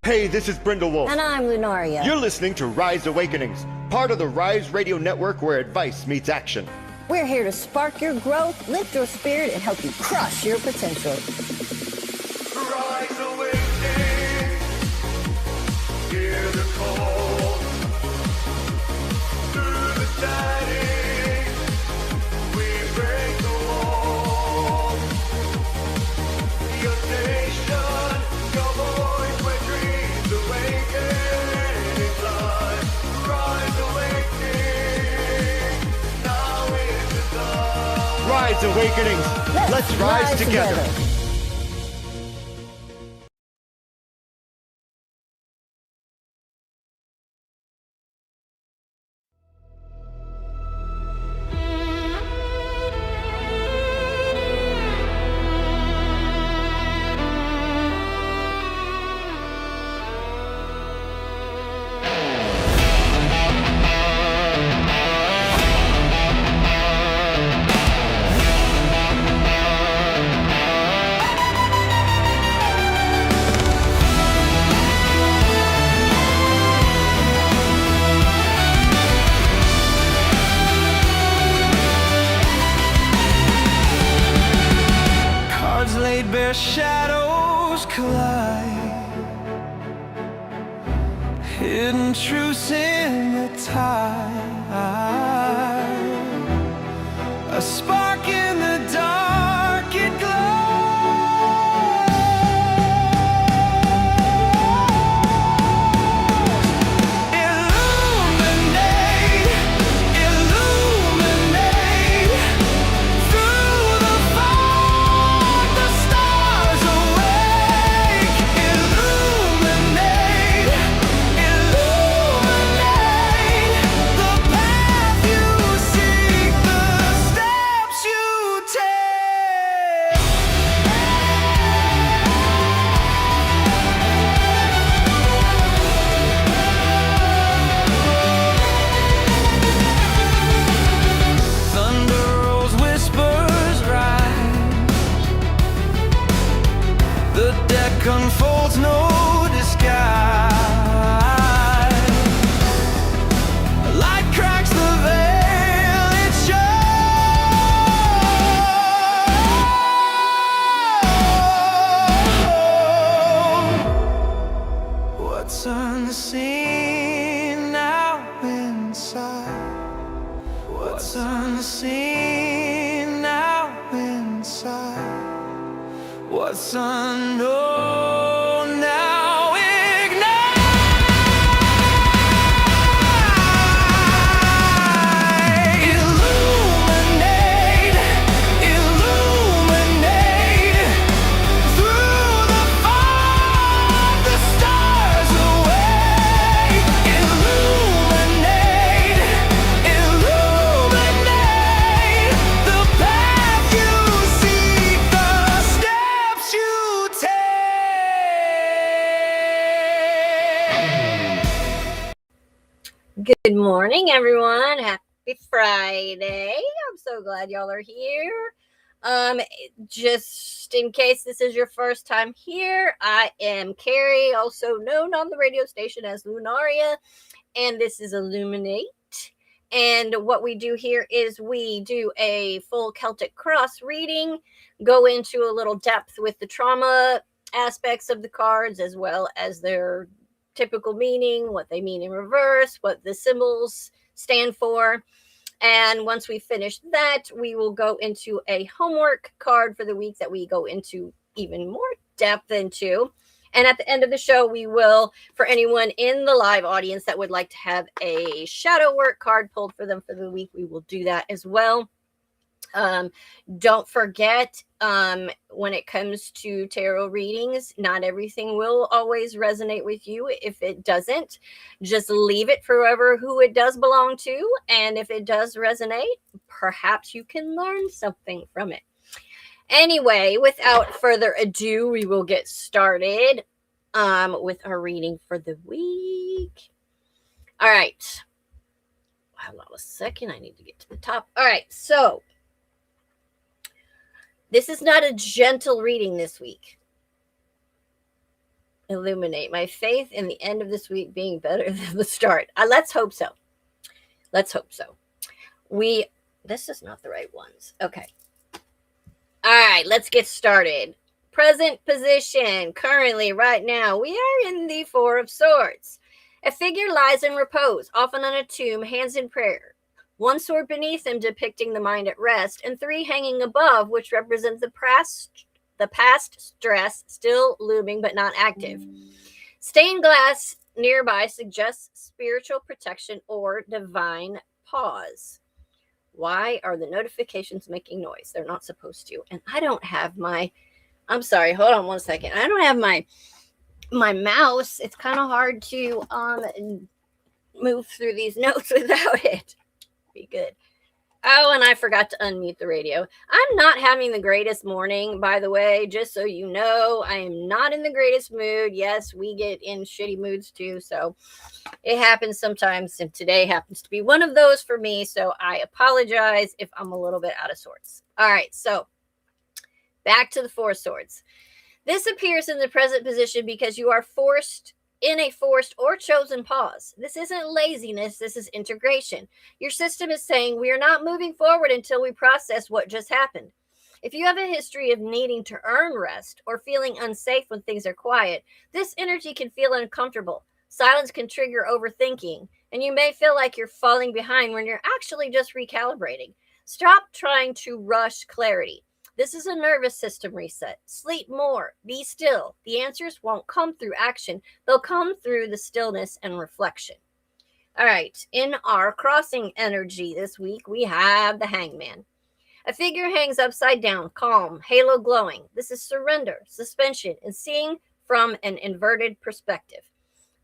Hey, this is Brindlewolf. And I'm Lunaria. You're listening to Rise Awakenings, part of the Rise Radio Network where advice meets action. We're here to spark your growth, lift your spirit, and help you crush your potential. Rise Awakenings, hear the call. Through the static, we break the wall. Your nation, your voice, where dreams awaken inside. Rise Awakening, now is the time. Rise Awakenings, let's rise together. Laid bare shadows collide, hidden truths in the tide, a spark in the dark, it glows. Illuminate, illuminate, through the fog the stars awake. Illuminate, illuminate the path you seek, the steps you take. Thunder rolls, whispers rise, the deck unfolds, no disguise. Light cracks the veil, it shows what's unseen now inside. What's unseen now inside. What's unknown now ignite. Illuminate, illuminate, through the fog the stars awake. Illuminate, illuminate the path you seek, the steps you take. Good morning, everyone. Happy Friday. I'm so glad y'all are here. Just in case this is your first time here, I am Carrie, also known on the radio station as Lunaria, and this is Illuminate. And what we do here is we do a full Celtic cross reading, go into a little depth with the trauma aspects of the cards, as well as their typical meaning, what they mean in reverse, what the symbols stand for. And once we finish that, we will go into a homework card for the week that we go into even more depth into. And at the end of the show, we will, for anyone in the live audience that would like to have a shadow work card pulled for them for the week, we will do that as well. Don't forget, when it comes to tarot readings, not everything will always resonate with you. If it doesn't, just leave it for who it does belong to. And if it does resonate, perhaps you can learn something from it. Anyway, without further ado, we will get started with our reading for the week. All right. Hold on a second. I need to get to the top. All right. So this is not a gentle reading this week. Illuminate. My faith in the end of this week being better than the start. Let's hope so. Let's hope so. This is not the right ones. Okay. All right, let's get started. Present position. Currently, right now, we are in the Four of Swords. A figure lies in repose, often on a tomb, hands in prayer. One sword beneath him depicting the mind at rest, and three hanging above, which represent the past stress still looming but not active. Stained glass nearby suggests spiritual protection or divine pause. Why are the notifications making noise? They're not supposed to. And I don't have I'm sorry, hold on one second. I don't have my mouse. It's kind of hard to move through these notes without it. Be good. Oh, and I forgot to unmute the radio. I'm not having the greatest morning, by the way, just so you know. I am not in the greatest mood. Yes, we get in shitty moods too, so it happens sometimes, and today happens to be one of those for me, so I apologize if I'm a little bit out of sorts. All right, so back to the Four of Swords. This appears in the present position because you are forced or chosen pause. This isn't laziness, this is integration. Your system is saying we are not moving forward until we process what just happened. If you have a history of needing to earn rest or feeling unsafe when things are quiet, this energy can feel uncomfortable. Silence can trigger overthinking, and you may feel like you're falling behind when you're actually just recalibrating. Stop trying to rush clarity. This is a nervous system reset. Sleep more. Be still. The answers won't come through action. They'll come through the stillness and reflection. All right. In our crossing energy this week, we have the Hangman. A figure hangs upside down, calm, halo glowing. This is surrender, suspension, and seeing from an inverted perspective.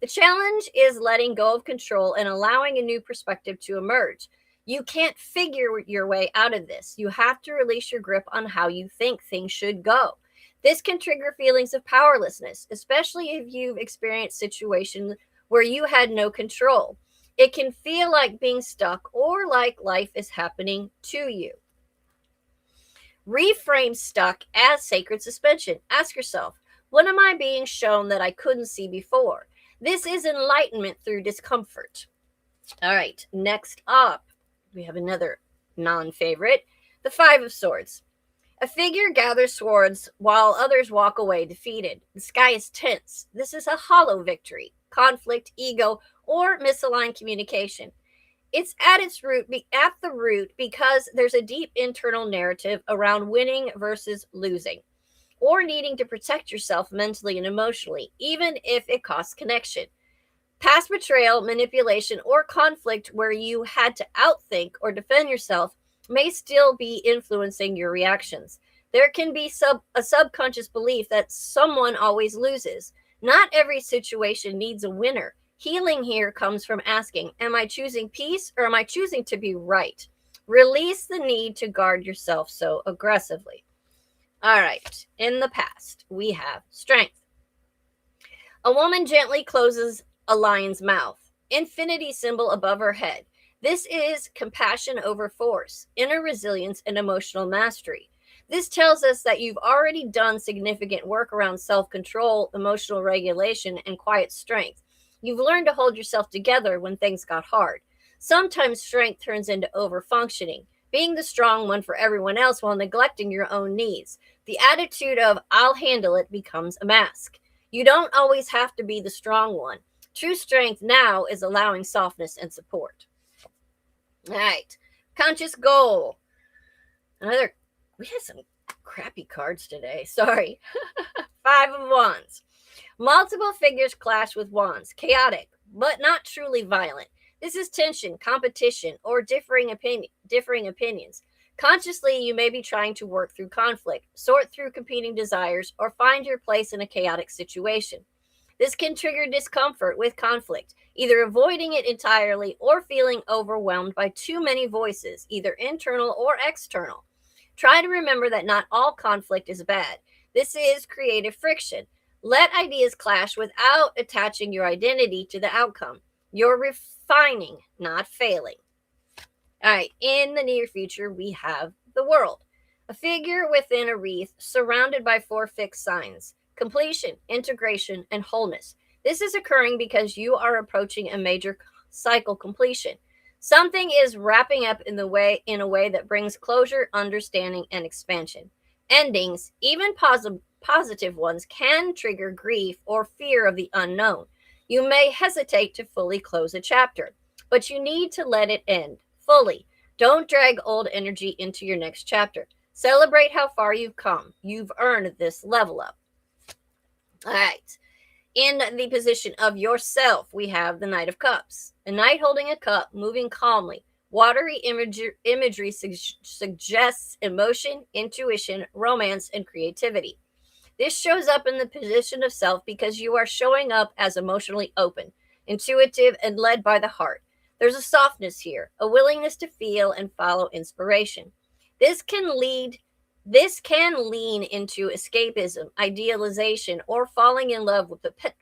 The challenge is letting go of control and allowing a new perspective to emerge. You can't figure your way out of this. You have to release your grip on how you think things should go. This can trigger feelings of powerlessness, especially if you've experienced situations where you had no control. It can feel like being stuck or like life is happening to you. Reframe stuck as sacred suspension. Ask yourself, what am I being shown that I couldn't see before? This is enlightenment through discomfort. All right, next up, we have another non-favorite, the Five of Swords. A figure gathers swords while others walk away defeated. The sky is tense. This is a hollow victory, conflict, ego, or misaligned communication. It's at the root because there's a deep internal narrative around winning versus losing, or needing to protect yourself mentally and emotionally, even if it costs connection. Past betrayal, manipulation, or conflict where you had to outthink or defend yourself may still be influencing your reactions. There can be a subconscious belief that someone always loses. Not every situation needs a winner. Healing here comes from asking, am I choosing peace or am I choosing to be right? Release the need to guard yourself so aggressively. All right, in the past, we have strength. A woman gently closes a lion's mouth, infinity symbol above her head. This is compassion over force, inner resilience, and emotional mastery. This tells us that you've already done significant work around self-control, emotional regulation, and quiet strength. You've learned to hold yourself together when things got hard. Sometimes strength turns into overfunctioning, being the strong one for everyone else while neglecting your own needs. The attitude of, I'll handle it, becomes a mask. You don't always have to be the strong one. True strength now is allowing softness and support. All right. Conscious goal. We had some crappy cards today. Sorry. Five of Wands. Multiple figures clash with wands. Chaotic, but not truly violent. This is tension, competition, or differing opinions. Consciously, you may be trying to work through conflict, sort through competing desires, or find your place in a chaotic situation. This can trigger discomfort with conflict, either avoiding it entirely or feeling overwhelmed by too many voices, either internal or external. Try to remember that not all conflict is bad. This is creative friction. Let ideas clash without attaching your identity to the outcome. You're refining, not failing. All right, in the near future, we have the World. A figure within a wreath surrounded by four fixed signs. completion, integration, and wholeness. This is occurring because you are approaching a major cycle completion. Something is wrapping up in a way that brings closure, understanding, and expansion. Endings, even positive ones, can trigger grief or fear of the unknown. You may hesitate to fully close a chapter, but you need to let it end fully. Don't drag old energy into your next chapter. Celebrate how far you've come. You've earned this level up. All right. In the position of yourself, we have the Knight of Cups. A knight holding a cup, moving calmly. Watery imagery suggests emotion, intuition, romance, and creativity. This shows up in the position of self because you are showing up as emotionally open, intuitive, and led by the heart. There's a softness here, a willingness to feel and follow inspiration. This can lean into escapism, idealization, or falling in love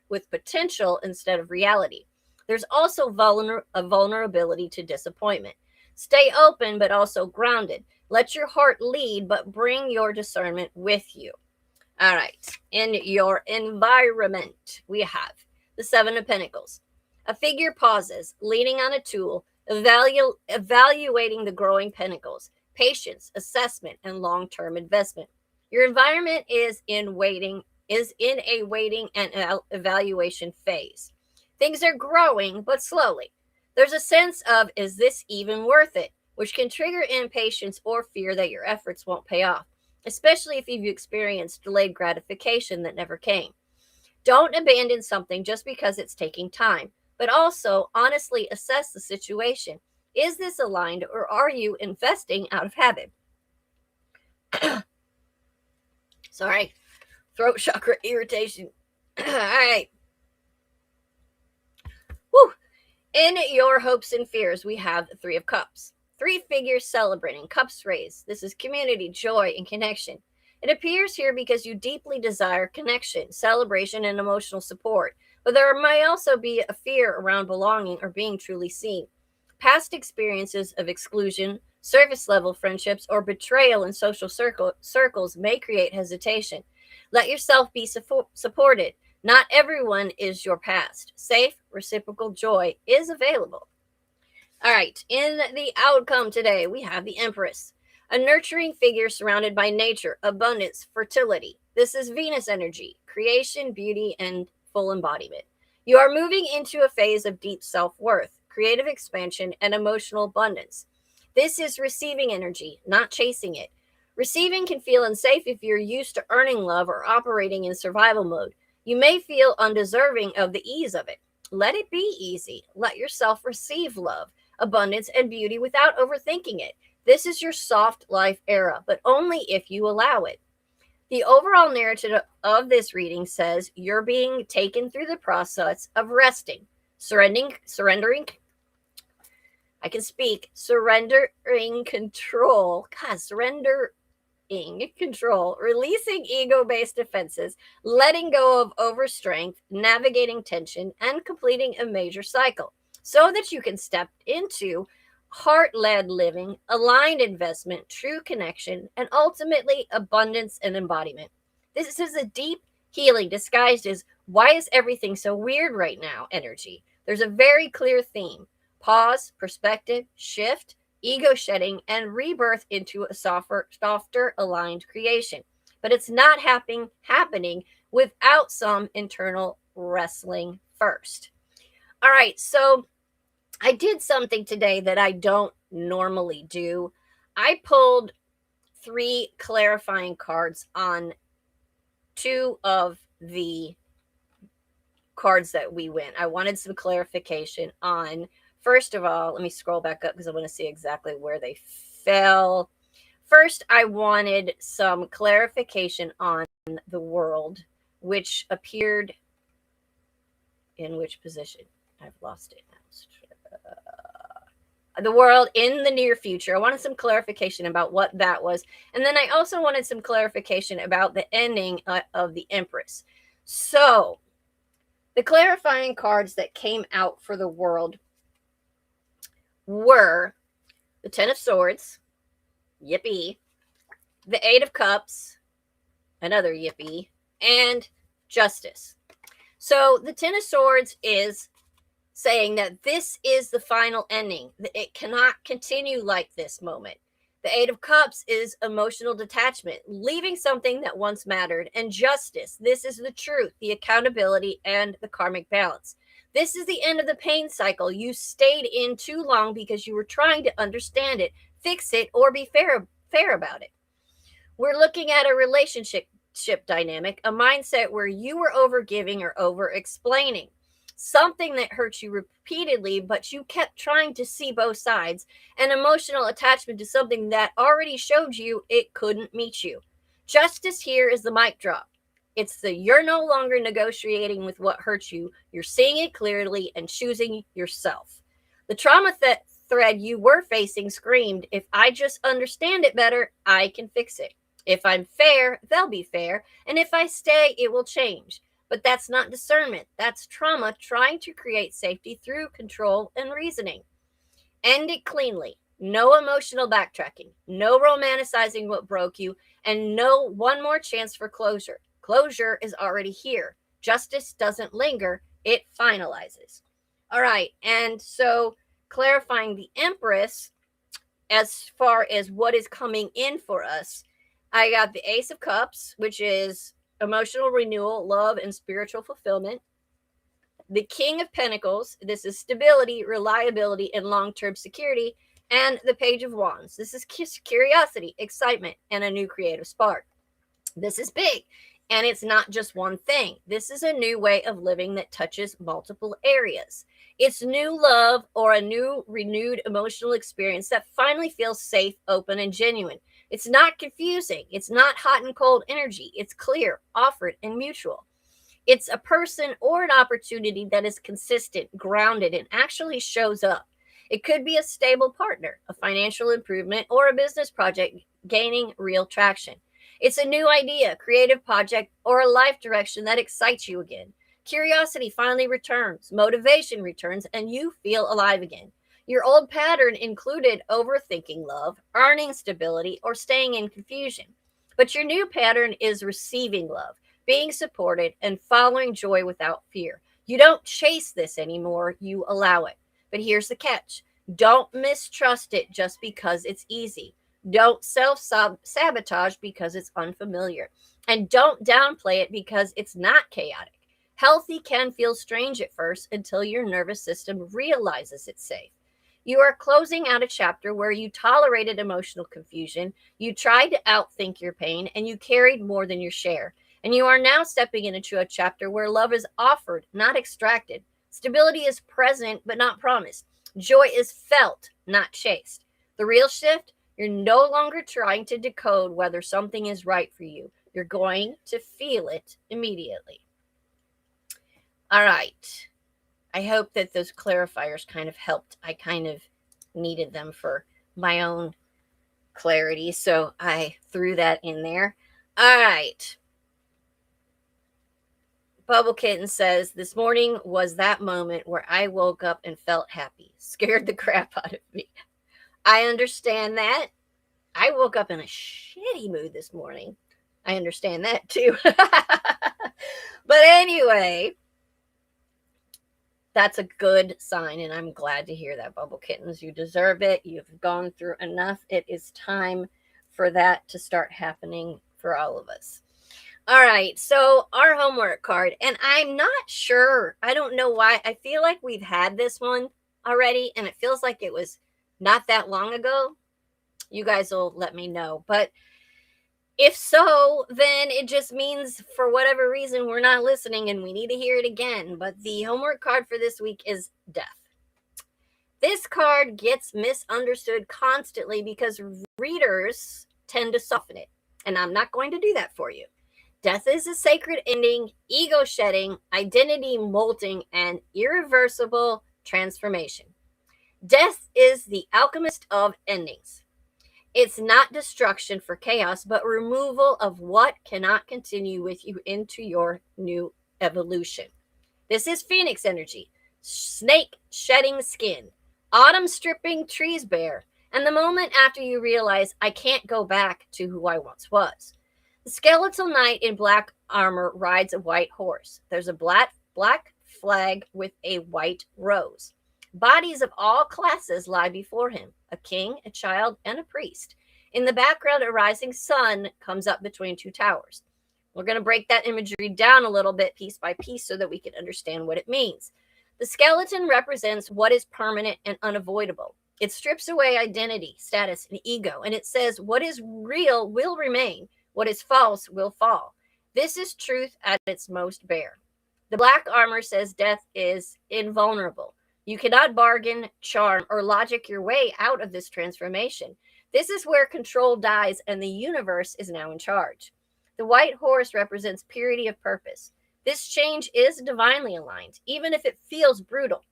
with potential instead of reality. There's also a vulnerability to disappointment. Stay open, but also grounded. Let your heart lead, but bring your discernment with you. All right. In your environment, we have the Seven of Pentacles. A figure pauses, leaning on a tool, evaluating the growing pentacles. Patience, assessment, and long-term investment. Your environment is in a waiting and evaluation phase. Things are growing, but slowly. There's a sense of, is this even worth it? Which can trigger impatience or fear that your efforts won't pay off, especially if you've experienced delayed gratification that never came. Don't abandon something just because it's taking time, but also honestly assess the situation. Is this aligned, or are you investing out of habit? Sorry, throat chakra irritation. All right. Woo. In your hopes and fears, we have the Three of Cups. Three figures celebrating, cups raised. This is community, joy, and connection. It appears here because you deeply desire connection, celebration, and emotional support, but there may also be a fear around belonging or being truly seen. Past experiences of exclusion, surface level friendships, or betrayal in social circles may create hesitation. Let yourself be supported. Not everyone is your past. Safe, reciprocal joy is available. All right, in the outcome today, we have the Empress, a nurturing figure surrounded by nature, abundance, fertility. This is Venus energy, creation, beauty, and full embodiment. You are moving into a phase of deep self-worth, creative expansion, and emotional abundance. This is receiving energy, not chasing it. Receiving can feel unsafe if you're used to earning love or operating in survival mode. You may feel undeserving of the ease of it. Let it be easy. Let yourself receive love, abundance, and beauty without overthinking it. This is your soft life era, but only if you allow it. The overall narrative of this reading says you're being taken through the process of resting, surrendering control. God, surrendering control, releasing ego-based defenses, letting go of overstrength, navigating tension, and completing a major cycle so that you can step into heart-led living, aligned investment, true connection, and ultimately abundance and embodiment. This is a deep healing disguised as why is everything so weird right now energy. There's a very clear theme: pause, perspective, shift, ego shedding, and rebirth into a softer aligned creation. But it's not happening without some internal wrestling first. All right, so I did something today that I don't normally do. I pulled 3 clarifying cards on 2 of the cards that we win. I wanted some clarification on, first of all, let me scroll back up because I want to see exactly where they fell. First, I wanted some clarification on the world, which appeared in which position? I've lost it now. The world in the near future. I wanted some clarification about what that was. And then I also wanted some clarification about the ending of the Empress. So the clarifying cards that came out for the world were the Ten of Swords, yippee, the Eight of Cups, another yippee, and justice. So the Ten of Swords is saying that this is the final ending. It cannot continue like this moment. The Eight of Cups is emotional detachment, leaving something that once mattered, and justice. This is the truth, the accountability, and the karmic balance. This is the end of the pain cycle you stayed in too long because you were trying to understand it, fix it, or be fair about it. We're looking at a relationship dynamic, a mindset where you were overgiving or over explaining. Something that hurt you repeatedly, but you kept trying to see both sides, an emotional attachment to something that already showed you it couldn't meet you. Justice here is the mic drop. It's the you're no longer negotiating with what hurts you. You're seeing it clearly and choosing yourself. The trauma thread you were facing screamed, if I just understand it better, I can fix it. If I'm fair, they'll be fair. And if I stay, it will change. But that's not discernment. That's trauma trying to create safety through control and reasoning. End it cleanly. No emotional backtracking. No romanticizing what broke you. And no one more chance for closure. Closure is already here. Justice doesn't linger. It finalizes. All right. And so clarifying the Empress as far as what is coming in for us, I got the Ace of Cups, which is emotional renewal, love, and spiritual fulfillment. The King of Pentacles, this is stability, reliability, and long-term security. And the Page of Wands, this is curiosity, excitement, and a new creative spark. This is big, and it's not just one thing. This is a new way of living that touches multiple areas. It's new love or a new renewed emotional experience that finally feels safe, open, and genuine. It's not confusing. It's not hot and cold energy. It's clear, offered, and mutual. It's a person or an opportunity that is consistent, grounded, and actually shows up. It could be a stable partner, a financial improvement, or a business project gaining real traction. It's a new idea, creative project, or a life direction that excites you again. Curiosity finally returns, motivation returns, and you feel alive again. Your old pattern included overthinking love, earning stability, or staying in confusion. But your new pattern is receiving love, being supported, and following joy without fear. You don't chase this anymore, you allow it. But here's the catch. Don't mistrust it just because it's easy. Don't self-sabotage because it's unfamiliar. And don't downplay it because it's not chaotic. Healthy can feel strange at first until your nervous system realizes it's safe. You are closing out a chapter where you tolerated emotional confusion, you tried to outthink your pain, and you carried more than your share. And you are now stepping into a chapter where love is offered, not extracted. Stability is present, but not promised. Joy is felt, not chased. The real shift, you're no longer trying to decode whether something is right for you. You're going to feel it immediately. All right. I hope that those clarifiers kind of helped. I kind of needed them for my own clarity, so I threw that in there. All right. Bubble Kitten says, this morning was that moment where I woke up and felt happy. Scared the crap out of me. I understand that. I woke up in a shitty mood this morning. I understand that too. But anyway, that's a good sign, and I'm glad to hear that, Bubble Kittens. You deserve it. You've gone through enough. It is time for that to start happening for all of us. All right, so our homework card, and I'm not sure. I don't know why. I feel like we've had this one already, and it feels like it was not that long ago. You guys will let me know. But if so, then it just means for whatever reason we're not listening and we need to hear it again. But the homework card for this week is death. This card gets misunderstood constantly because readers tend to soften it. And I'm not going to do that for you. Death is a sacred ending, ego shedding, identity molting, and irreversible transformation. Death is the alchemist of endings. It's not destruction for chaos, but removal of what cannot continue with you into your new evolution. This is Phoenix energy, snake shedding skin, autumn stripping trees bare, and the moment after you realize I can't go back to who I once was. The skeletal knight in black armor rides a white horse. There's a black flag with a white rose. Bodies of all classes lie before him, a king, a child, and a priest. In the background, a rising sun comes up between two towers. We're going to break that imagery down a little bit piece by piece so that we can understand what it means. The skeleton represents what is permanent and unavoidable. It strips away identity, status, and ego, and it says what is real will remain, what is false will fall. This is truth at its most bare. The black armor says death is invulnerable. You cannot bargain, charm, or logic your way out of this transformation. This is where control dies and the universe is now in charge. The white horse represents purity of purpose. This change is divinely aligned, even if it feels brutal.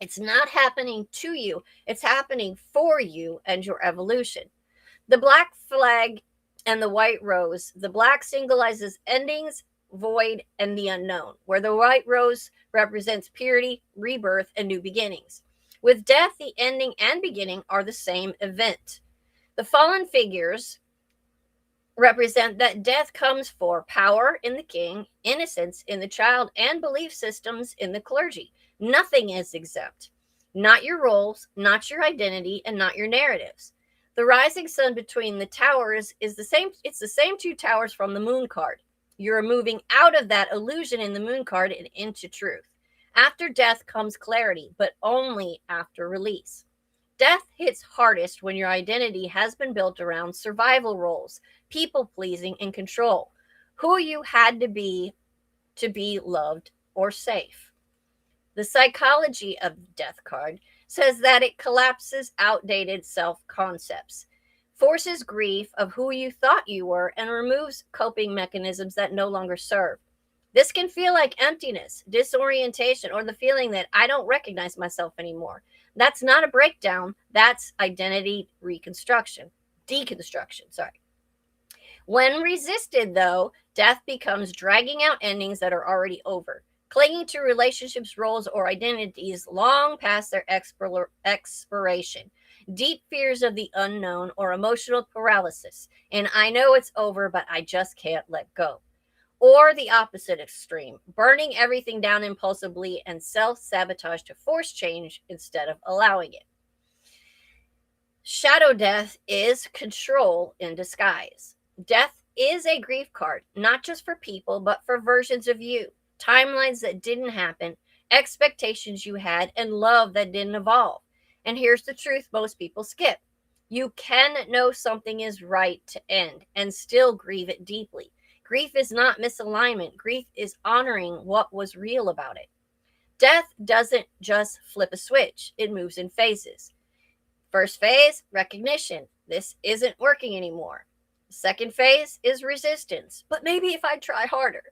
It's not happening to you, it's happening for you and your evolution. The black flag and the white rose, the black symbolizes endings, void, and the unknown, where the white rose represents purity, rebirth, and new beginnings. With death, the ending and beginning are the same event. The fallen figures represent that death comes for power in the king, innocence in the child, and belief systems in the clergy. Nothing is exempt. Not your roles, not your identity, and not your narratives. The rising sun between the towers is the same. It's the same two towers from the moon card. You're moving out of that illusion in the moon card and into truth. After death comes clarity, but only after release. Death hits hardest when your identity has been built around survival roles, people pleasing, and control. Who you had to be loved or safe. The psychology of the death card says that it collapses outdated self-concepts, forces grief of who you thought you were, and removes coping mechanisms that no longer serve. This can feel like emptiness, disorientation, or the feeling that I don't recognize myself anymore. That's not a breakdown. That's identity deconstruction. When resisted, though, death becomes dragging out endings that are already over, clinging to relationships, roles, or identities long past their expiration, deep fears of the unknown, or emotional paralysis. And I know it's over, but I just can't let go. Or the opposite extreme, burning everything down impulsively and self-sabotage to force change instead of allowing it. Shadow death is control in disguise. Death is a grief card, not just for people, but for versions of you, timelines that didn't happen, expectations you had, and love that didn't evolve. And here's the truth most people skip. You can know something is right to end and still grieve it deeply. Grief is not misalignment. Grief is honoring what was real about it. Death doesn't just flip a switch. It moves in phases. First phase, recognition. This isn't working anymore. The second phase is resistance. But maybe if I try harder.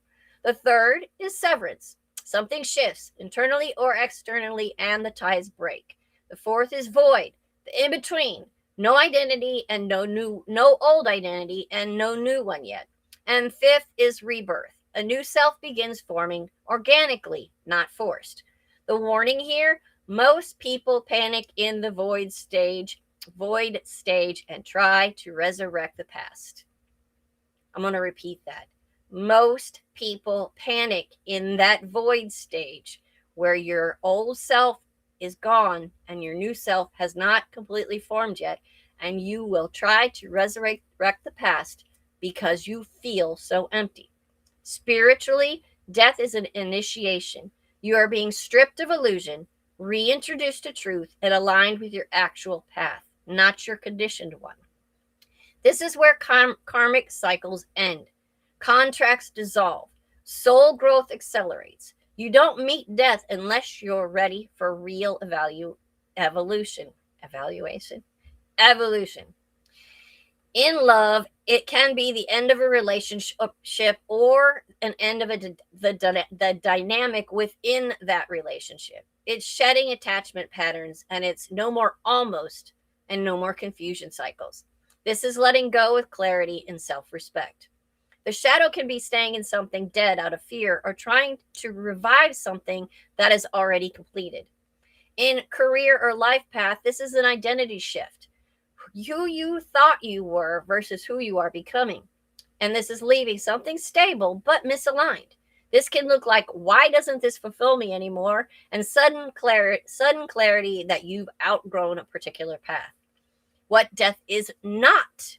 The third is severance. Something shifts internally or externally and the ties break. The fourth is void. The in-between. No identity and no old identity and no new one yet. And fifth is rebirth. A new self begins forming organically, not forced. The warning here, most people panic in the void stage, and try to resurrect the past. I'm going to repeat that. Most people panic in that void stage where your old self is gone and your new self has not completely formed yet, and you will try to resurrect the past because you feel so empty. Spiritually, death is an initiation. You are being stripped of illusion, reintroduced to truth, and aligned with your actual path, not your conditioned one. This is where karmic cycles end. Contracts dissolve. Soul growth accelerates. You don't meet death unless you're ready for real evolution. In love, it can be the end of a relationship or an end of the dynamic within that relationship. It's shedding attachment patterns, and it's no more almost and no more confusion cycles. This is letting go with clarity and self-respect. The shadow can be staying in something dead out of fear or trying to revive something that is already completed. In career or life path, this is an identity shift. Who you thought you were versus who you are becoming. And this is leaving something stable but misaligned. This can look like, why doesn't this fulfill me anymore? And sudden clarity that you've outgrown a particular path. What death is not.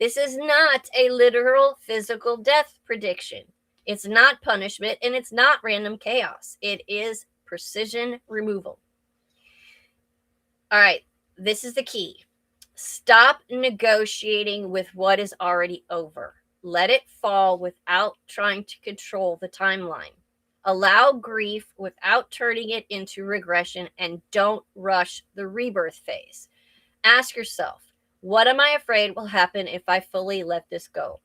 This is not a literal physical death prediction. It's not punishment, and it's not random chaos. It is precision removal. All right, this is the key. Stop negotiating with what is already over. Let it fall without trying to control the timeline. Allow grief without turning it into regression, and don't rush the rebirth phase. Ask yourself, what am I afraid will happen if I fully let this go?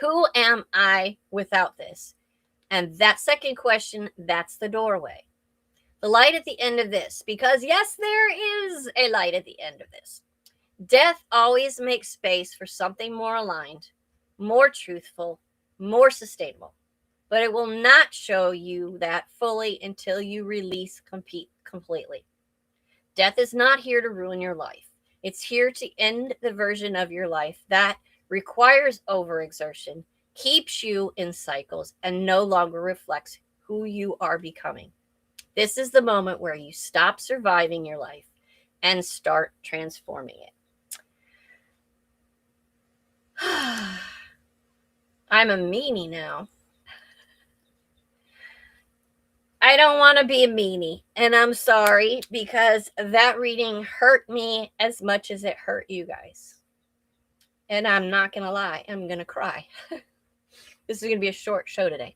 Who am I without this? And that second question, that's the doorway. The light at the end of this, because yes, there is a light at the end of this. Death always makes space for something more aligned, more truthful, more sustainable. But it will not show you that fully until you release completely. Death is not here to ruin your life. It's here to end the version of your life that requires overexertion, keeps you in cycles, and no longer reflects who you are becoming. This is the moment where you stop surviving your life and start transforming it. I'm a meanie now. I don't want to be a meanie, and I'm sorry, because that reading hurt me as much as it hurt you guys. And I'm not going to lie, I'm going to cry. This is going to be a short show today.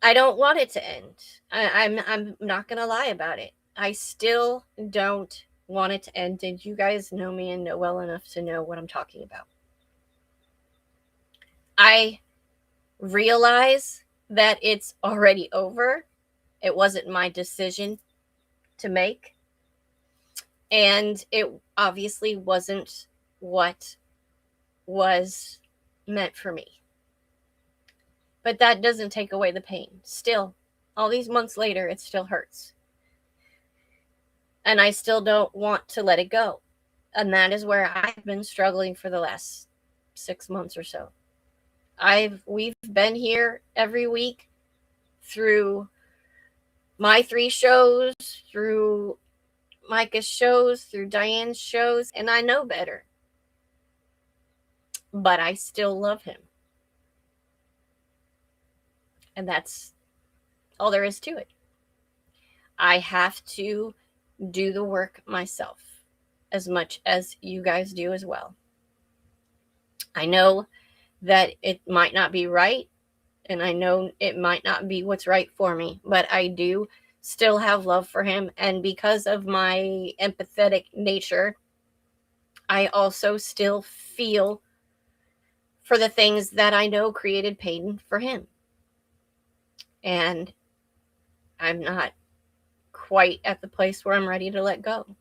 I don't want it to end. I'm not going to lie about it. I still don't want it to end, and you guys know me and know well enough to know what I'm talking about. I realize that it's already over. It wasn't my decision to make. And it obviously wasn't what was meant for me. But that doesn't take away the pain. Still, all these months later, it still hurts. And I still don't want to let it go. And that is where I've been struggling for the last 6 months or so. We've been here every week through my 3 shows, through Micah's shows, through Diane's shows, and I know better. But I still love him. And that's all there is to it. I have to do the work myself as much as you guys do as well. I know that it might not be right, and I know it might not be what's right for me, but I do still have love for him. And because of my empathetic nature, I also still feel for the things that I know created pain for him. And I'm not quite at the place where I'm ready to let go.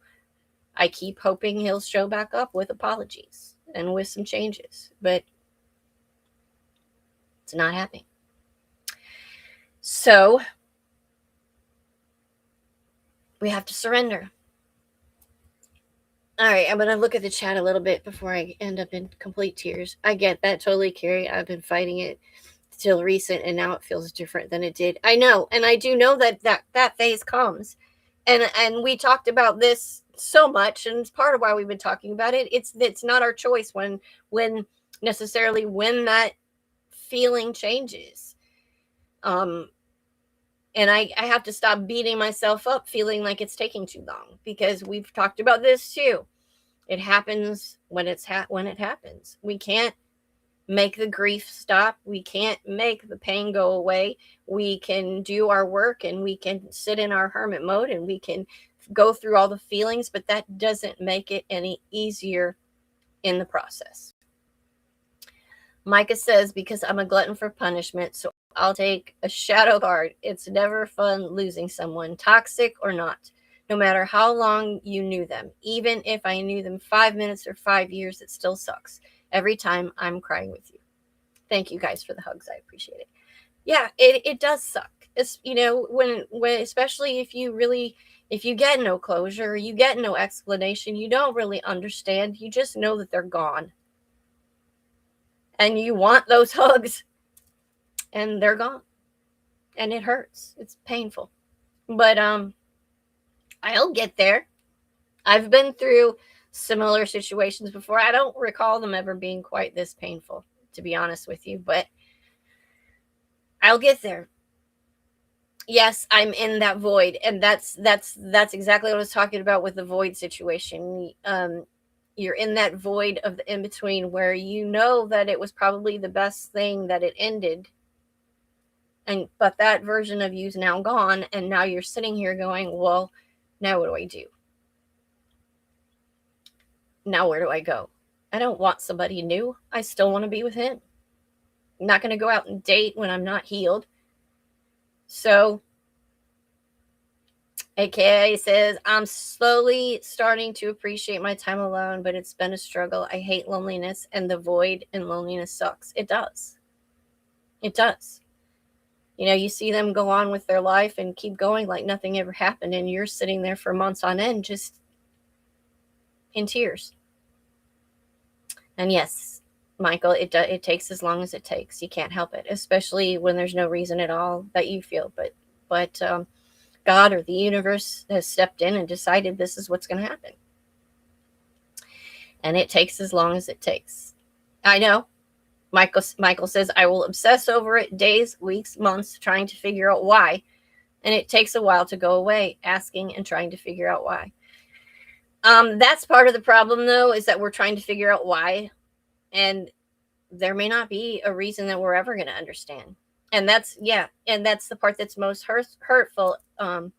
I keep hoping he'll show back up with apologies and with some changes, but it's not happening. So we have to surrender. All right, I'm going to look at the chat a little bit before I end up in complete tears. I get that totally, Carrie. I've been fighting it till recent, and now it feels different than it did. I know, and I do know that phase comes. And we talked about this so much, and it's part of why we've been talking about it. It's not our choice when necessarily when that feeling changes. And I have to stop beating myself up feeling like it's taking too long, because we've talked about this too. It happens when it happens. We can't make the grief stop. We can't make the pain go away. We can do our work, and we can sit in our hermit mode, and we can go through all the feelings, but that doesn't make it any easier in the process. Micah says, because I'm a glutton for punishment, so I'll take a shadow card. It's never fun losing someone, toxic or not, no matter how long you knew them. Even if I knew them 5 minutes or 5 years, it still sucks. Every time I'm crying with you. Thank you guys for the hugs. I appreciate it. Yeah, it does suck. It's, when especially if you really If you get no closure, you get no explanation, you don't really understand, you just know that they're gone. And you want those hugs, and they're gone. And it hurts. It's painful. But I'll get there. I've been through similar situations before. I don't recall them ever being quite this painful, to be honest with you, but I'll get there. Yes, I'm in that void, and that's exactly what I was talking about with the void situation. You're in that void of the in between where you know that it was probably the best thing that it ended, but that version of you's now gone, and now you're sitting here going, well, now what do I do? Now where do I go? I don't want somebody new. I still want to be with him. I'm not going to go out and date when I'm not healed. So AKA says, I'm slowly starting to appreciate my time alone, but it's been a struggle. I hate loneliness, and the void and loneliness sucks. It does. It does. You know, you see them go on with their life and keep going like nothing ever happened, and you're sitting there for months on end just in tears. And yes, Michael, it takes as long as it takes. You can't help it, especially when there's no reason at all that you feel. But God or the universe has stepped in and decided this is what's going to happen. And it takes as long as it takes. I know. Michael says, I will obsess over it days, weeks, months, trying to figure out why. And it takes a while to go away, asking and trying to figure out why. That's part of the problem, though, is that we're trying to figure out why. And there may not be a reason that we're ever going to understand. And that's the part that's most hurtful. The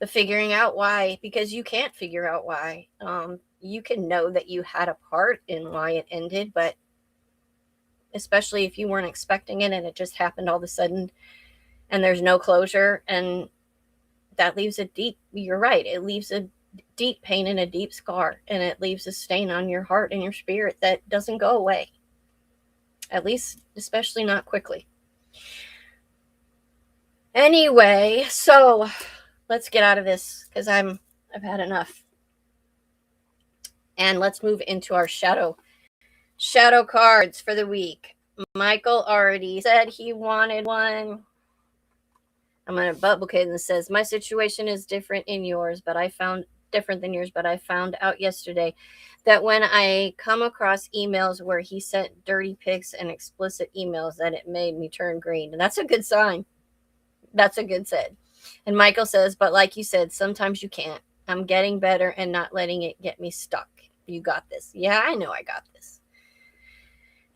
figuring out why, because you can't figure out why. You can know that you had a part in why it ended, but especially if you weren't expecting it and it just happened all of a sudden and there's no closure, and that leaves you're right, it leaves a deep pain and a deep scar, and it leaves a stain on your heart and your spirit that doesn't go away, at least especially not quickly. Anyway, so let's get out of this because I've had enough, and let's move into our shadow cards for the week. Michael already said he wanted one. I'm going to bubble kid, and says, my situation is different than yours, but I found out yesterday that when I come across emails where he sent dirty pics and explicit emails, that it made me turn green. And that's a good sign. That's a good sign. And Michael says, but like you said, sometimes you can't. I'm getting better and not letting it get me stuck. You got this. Yeah, I know I got this.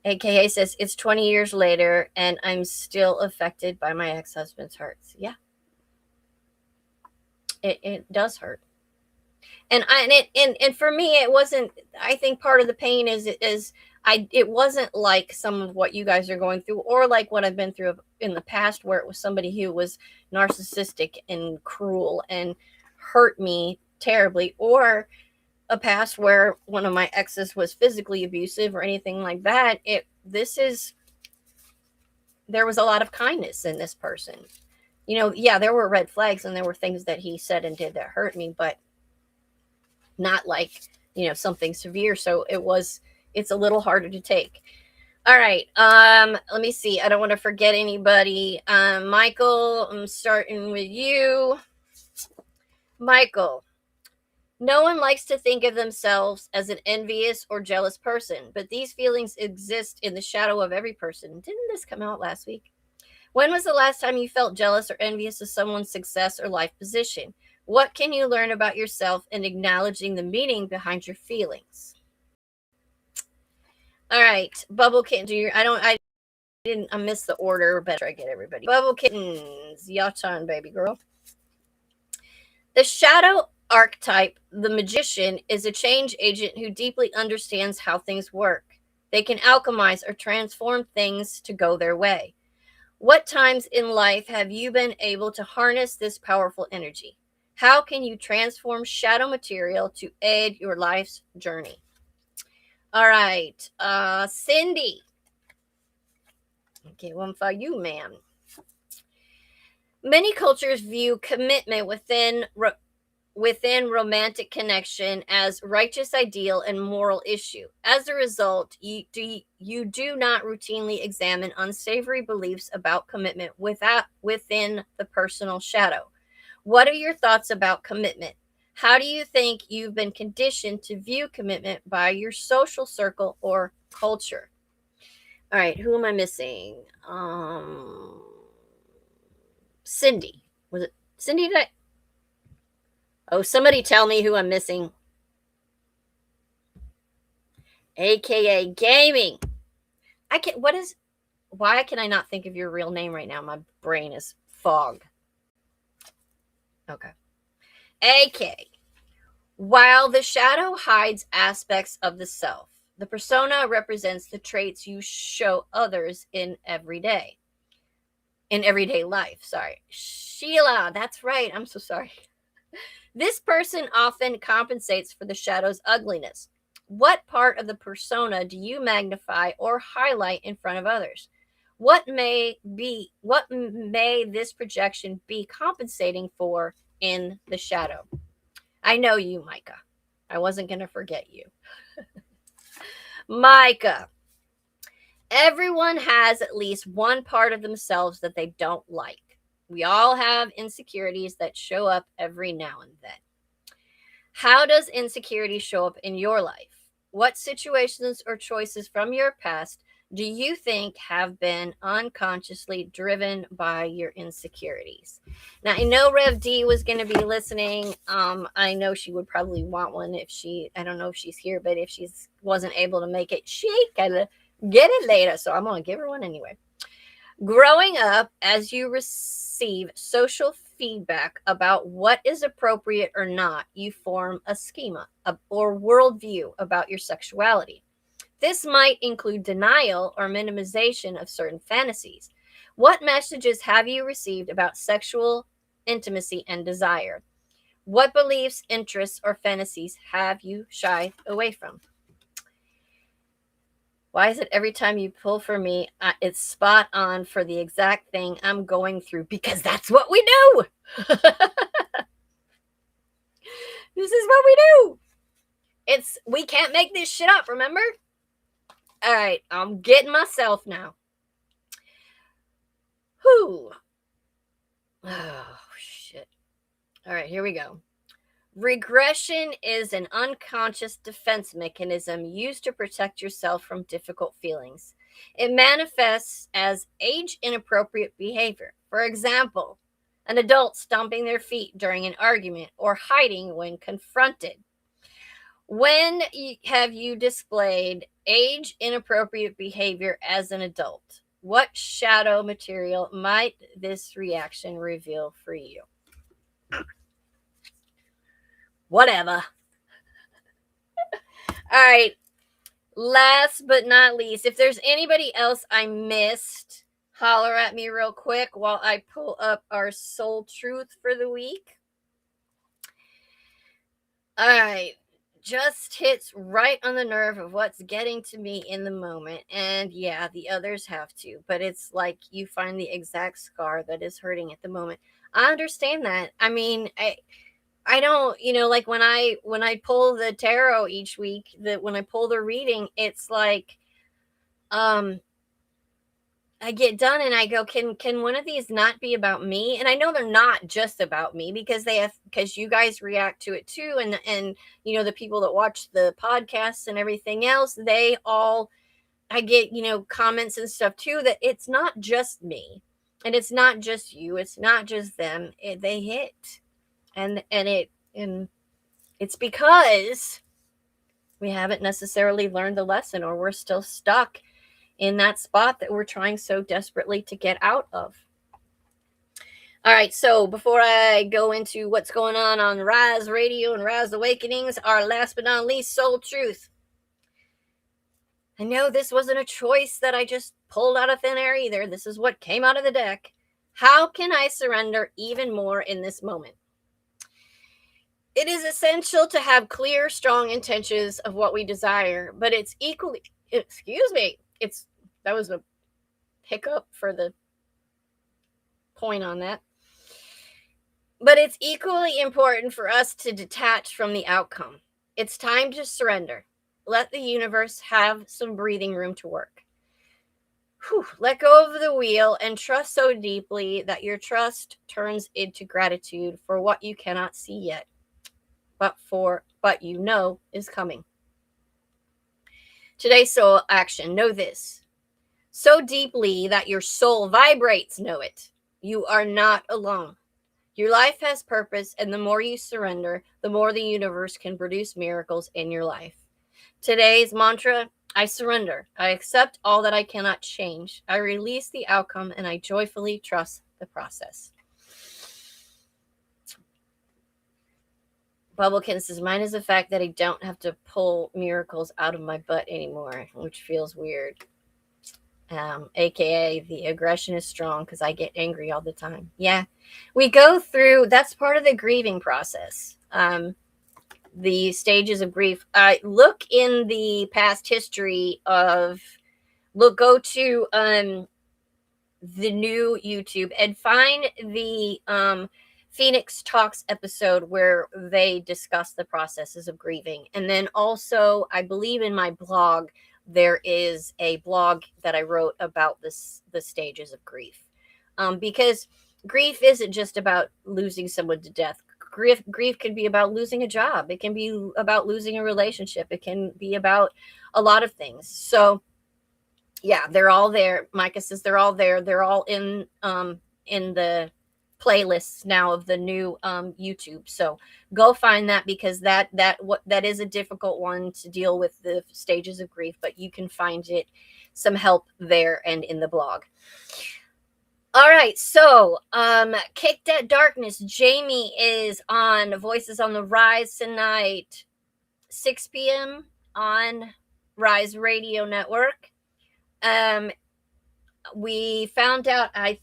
AKA says, it's 20 years later and I'm still affected by my ex-husband's hurts. Yeah. It does hurt. And for me, it wasn't, I think part of the pain it wasn't like some of what you guys are going through, or like what I've been through in the past, where it was somebody who was narcissistic and cruel and hurt me terribly, or a past where one of my exes was physically abusive or anything like that. There was a lot of kindness in this person. You know, yeah, there were red flags and there were things that he said and did that hurt me, but not like, you know, something severe. So it's a little harder to take. All right. Let me see. I don't want to forget anybody. Michael, I'm starting with you. Michael, no one likes to think of themselves as an envious or jealous person, but these feelings exist in the shadow of every person. Didn't this come out last week? When was the last time you felt jealous or envious of someone's success or life position? What can you learn about yourself in acknowledging the meaning behind your feelings? All right, Bubble Kitten, I missed the order, but I get everybody. Bubble Kittens, your turn, baby girl. The shadow archetype, the magician, is a change agent who deeply understands how things work. They can alchemize or transform things to go their way. What times in life have you been able to harness this powerful energy? How can you transform shadow material to aid your life's journey? All right, Cindy. Okay, one for you, ma'am. Many cultures view commitment within romantic connection as righteous ideal and moral issue. As a result, you do not routinely examine unsavory beliefs about commitment within the personal shadow. What are your thoughts about commitment? How do you think you've been conditioned to view commitment by your social circle or culture? All right, who am I missing? Cindy. Was it Cindy? Oh, somebody tell me who I'm missing. AKA Gaming. Why can I not think of your real name right now? My brain is fog. Okay. AK. While the shadow hides aspects of the self, the persona represents the traits you show others in everyday life. Sorry. Sheila, that's right. I'm so sorry. This person often compensates for the shadow's ugliness. What part of the persona do you magnify or highlight in front of others? What may this projection be compensating for in the shadow? I know you, Micah. I wasn't going to forget you. Micah. Everyone has at least one part of themselves that they don't like. We all have insecurities that show up every now and then. How does insecurity show up in your life? What situations or choices from your past do you think have been unconsciously driven by your insecurities? Now, I know Rev D was going to be listening. I know she would probably want one I don't know if she's here, but if she wasn't able to make it, she gotta get it later. So I'm going to give her one anyway. Growing up, as you receive social feedback about what is appropriate or not, you form a schema or worldview about your sexuality. This might include denial or minimization of certain fantasies. What messages have you received about sexual intimacy and desire? What beliefs, interests, or fantasies have you shied away from? Why is it every time you pull for me, it's spot on for the exact thing I'm going through? Because that's what we do. This is what we do. We can't make this shit up, remember? All right, I'm getting myself now. Whew. Oh, shit. All right, here we go. Regression is an unconscious defense mechanism used to protect yourself from difficult feelings. It manifests as age-inappropriate behavior. For example, an adult stomping their feet during an argument or hiding when confronted. When have you displayed age-inappropriate behavior as an adult? What shadow material might this reaction reveal for you? Whatever. All right. Last but not least, if there's anybody else I missed, holler at me real quick while I pull up our soul truth for the week. All right. Just hits right on the nerve of what's getting to me in the moment. And yeah, the others have to, but it's like you find the exact scar that is hurting at the moment. I understand that. I mean, I don't, like when I pull the tarot each week, when I pull the reading, it's like, I get done and I go, can one of these not be about me? And I know they're not just about me because you guys react to it too. And, the people that watch the podcasts and everything else, I get, comments and stuff too, that it's not just me and it's not just you. It's not just them. They hit. And it's because we haven't necessarily learned the lesson, or we're still stuck in that spot that we're trying so desperately to get out of. All right, so before I go into what's going on Rise Radio and Rise Awakenings, our last but not least soul truth. I know this wasn't a choice that I just pulled out of thin air either. This is what came out of the deck. How can I surrender even more in this moment? It is essential to have clear, strong intentions of what we desire, but it's equally, that was a hiccup for the point on that. But it's equally important for us to detach from the outcome. It's time to surrender. Let the universe have some breathing room to work. Whew, let go of the wheel and trust so deeply that your trust turns into gratitude for what you cannot see yet, but you know is coming. Today's soul action. Know this so deeply that your soul vibrates. Know it. You are not alone. Your life has purpose, and the more you surrender, the more the universe can produce miracles in your life. Today's mantra: I surrender. I accept all that I cannot change. I release the outcome, and I joyfully trust the process. Bubblekin says, mine is the fact that I don't have to pull miracles out of my butt anymore, which feels weird. AKA the aggression is strong because I get angry all the time. Yeah, we go through, that's part of the grieving process. The stages of grief. Look in the past history of, go to the new YouTube and find the Phoenix Talks episode where they discuss the processes of grieving. And then also, I believe in my blog, there is a blog that I wrote about the stages of grief. Because grief isn't just about losing someone to death. Grief can be about losing a job. It can be about losing a relationship. It can be about a lot of things. So yeah, they're all there. Micah says they're all there. They're all in the playlists now of the new YouTube. So go find that, because that is a difficult one to deal with, the stages of grief, but you can find it, some help there and in the blog. All right, so Kicked at Darkness, Jamie is on Voices on the Rise tonight, 6 p.m. on Rise Radio Network. We found out, I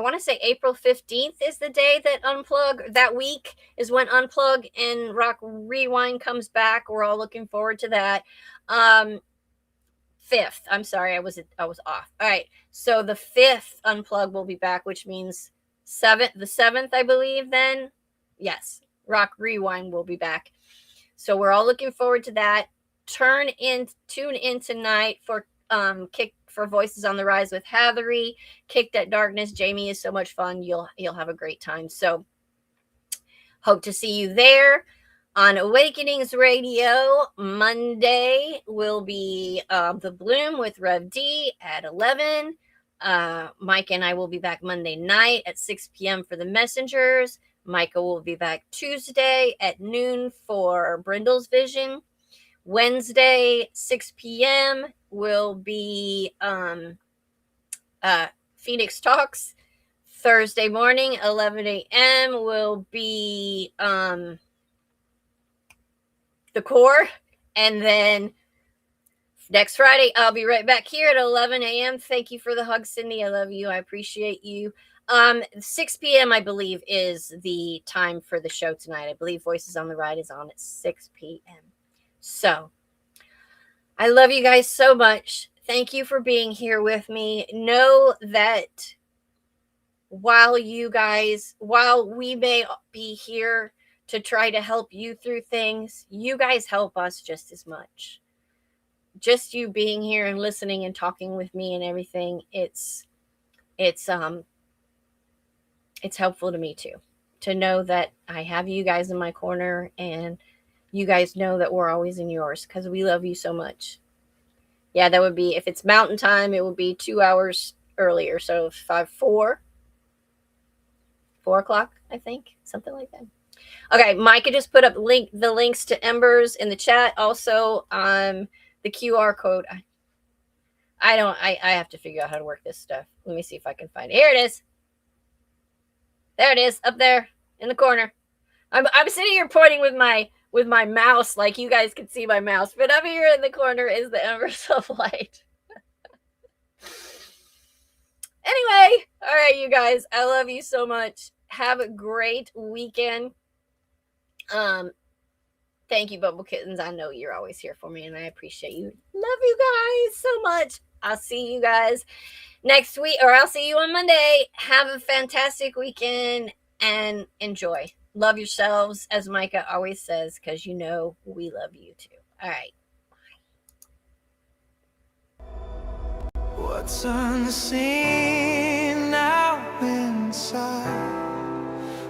want to say April 15th is the day that Unplug, that week is when Unplug and Rock Rewind comes back. We're all looking forward to that. 5th. I'm sorry, I was off. All right. So the 5th Unplug will be back, which means the 7th, I believe, then. Yes. Rock Rewind will be back. So we're all looking forward to that. Tune in tonight for for Voices on the Rise with Hathery. Kicked at Darkness. Jamie is so much fun. You'll have a great time. So hope to see you there. On Awakenings Radio, Monday will be The Bloom with Rev D at 11. Mike and I will be back Monday night at 6 p.m. for The Messengers. Micah will be back Tuesday at noon for Brindle's Vision. Wednesday, 6 p.m. will be Phoenix Talks. Thursday morning, 11 a.m. will be The Core. And then next Friday, I'll be right back here at 11 a.m. Thank you for the hug, Cindy. I love you. I appreciate you. 6 p.m. I believe is the time for the show tonight. I believe Voices on the Ride is on at 6 p.m. So I love you guys so much. Thank you for being here with me. Know that while we may be here to try to help you through things, you guys help us just as much. Just you being here and listening and talking with me and everything, it's helpful to me too, to know that I have you guys in my corner, and you guys know that we're always in yours, because we love you so much. Yeah, that would be, if it's Mountain Time, it would be 2 hours earlier. So 4 o'clock, I think, something like that. Okay, Micah just put up the links to Embers in the chat. Also, the QR code. I have to figure out how to work this stuff. Let me see if I can find it. Here it is. There it is, up there in the corner. I'm sitting here pointing with my mouse, like you guys can see my mouse, but up here in the corner is the Embers of Light. Anyway, all right, you guys, I love you so much. Have a great weekend. Thank you, Bubble Kittens. I know you're always here for me, and I appreciate you. Love you guys so much. I'll see you guys next week, or I'll see you on Monday. Have a fantastic weekend, and enjoy. Love yourselves, as Micah always says, because you know we love you too. All right. What's unseen now inside?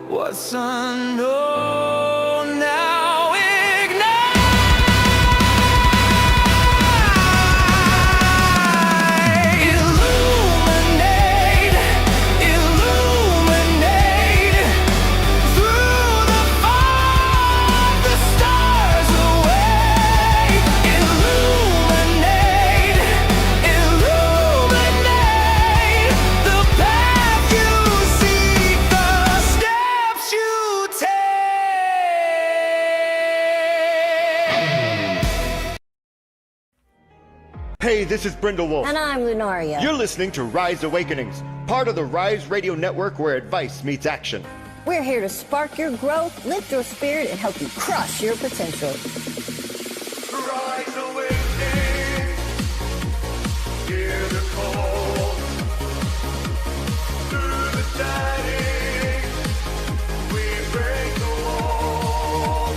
What's unknown now ignite? Illuminate, illuminate through the fog, the stars away. Illuminate, illuminate the path you seek, the steps you take. Hey, this is Brindle Wolf. And I'm Lunaria. You're listening to Rise Awakenings, part of the Rise Radio Network where advice meets action. We're here to spark your growth, lift your spirit, and help you crush your potential. Rise awakening, hear the call. Through the static, we break the wall.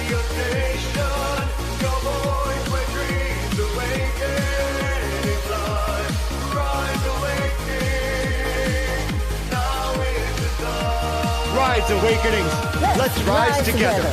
Your nation, your voice, where dreams awaken in life. Rise awakening, now is the dawn. Rise Awakenings. Let's rise together.